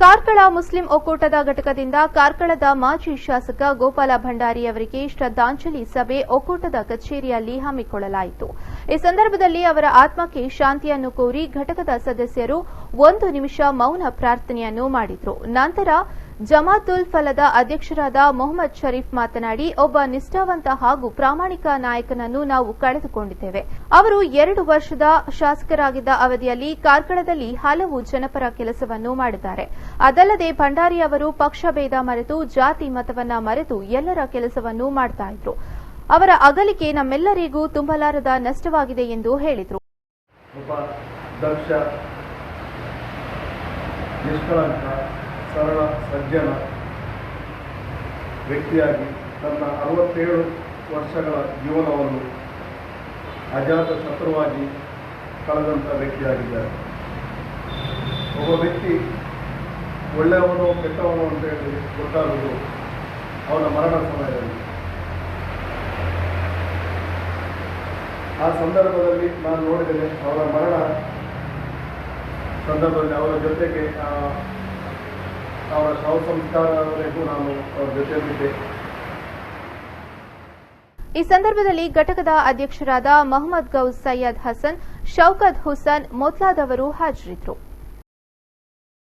Karkala Muslim ಒಕ್ಕೂಟದ ಘಟಕದಿಂದ ಕಾರ್ಕಳದ ಮಾಜಿ ಶಾಸಕ ಗೋಪಾಲ ಭಂಡಾರಿ ಅವರಿಗೆ ಶ್ರದ್ದಾಂಜಲಿ ಸಭೆ ಒಕ್ಕೂಟದ ಕಚೇರಿಯಲ್ಲಿ ಹಮ್ಮಿಕೊಳ್ಳಲಾಯಿತು. ಈ ಸಂದರ್ಭದಲ್ಲಿ ಅವರ ಆತ್ಮಕ್ಕೆ ಶಾಂತಿಯನ್ನು ಕೋರಿ ಘಟಕದ ಸದಸ್ಯರು 1 ನಿಮಿಷ ಮೌನ ಪ್ರಾರ್ಥನೆಯನ್ನು ಮಾಡಿದರು. ನಂತರ ಜಮಾತುಲ್ ಫಲದ ಅಧ್ಯಕ್ಷರಾದ ಮೊಹಮ್ಮದ್ ಶರೀಫ್ ಮಾತನಾಡಿ, ಒಬ್ಬ ನಿಷ್ಠಾವಂತ ಹಾಗೂ ಪ್ರಾಮಾಣಿಕ ನಾಯಕನನ್ನು ನಾವು ಕಳೆದುಕೊಂಡಿದ್ದೇವೆ. ಅವರು 2 ವರ್ಷದ ಶಾಸಕರಾಗಿದ್ದ ಅವಧಿಯಲ್ಲಿ ಕಾರ್ಕಳದಲ್ಲಿ ಹಲವು ಜನಪರ ಕೆಲಸವನ್ನು ಮಾಡಿದ್ದಾರೆ. ಅದಲ್ಲದೆ ಭಂಡಾರಿ ಅವರು ಪಕ್ಷ ಭೇದ ಮರೆತು ಜಾತಿ ಮತವನ್ನ ಮರೆತು ಎಲ್ಲರ ಕೆಲಸವನ್ನು ಮಾಡ್ತಾ ಇದ್ರು. ಅವರ ಅಗಲಿಕೆ ನಮ್ಮೆಲ್ಲರಿಗೂ ತುಂಬಲಾರದ ನಷ್ಟವಾಗಿದೆ ಎಂದು ಹೇಳಿದರು. ಸರಳ ಸಜ್ಜನ ವ್ಯಕ್ತಿಯಾಗಿ ತನ್ನ 67 ವರ್ಷಗಳ ಜೀವನವನ್ನು ಅಜಾತ ಶತ್ರುವಾಗಿ ಕಳೆದಂಥ ವ್ಯಕ್ತಿಯಾಗಿದ್ದಾರೆ. ಒಬ್ಬ ವ್ಯಕ್ತಿ ಒಳ್ಳೆಯವನು ಕೆಟ್ಟವನು ಅಂತ ಹೇಳಿ ಗೊತ್ತಾಗುವುದು ಅವನ ಮರಣ ಸಮಯದಲ್ಲಿ. ಆ ಸಂದರ್ಭದಲ್ಲಿ ನಾನು ನೋಡಿದ್ದೇನೆ, ಅವರ ಮರಣ ಸಂದರ್ಭದಲ್ಲಿ ಅವರ ಜೊತೆಗೆ ಅವರ ಶವ ಸಂಸ್ಕಾರವರೆಗೂ ನಾನು ಅವರ ಜೊತೆಯಲ್ಲಿದ್ದೆ. ಈ ಸಂದರ್ಭದಲ್ಲಿ ಘಟಕದ ಅಧ್ಯಕ್ಷರಾದ ಮೊಹಮ್ಮದ್ ಗೌಸ್ ಸೈಯದ್ ಹಸನ್, ಶೌಕತ್ ಹುಸೇನ್ ಮೊದಲಾದವರು ಹಾಜರಿದ್ದರು.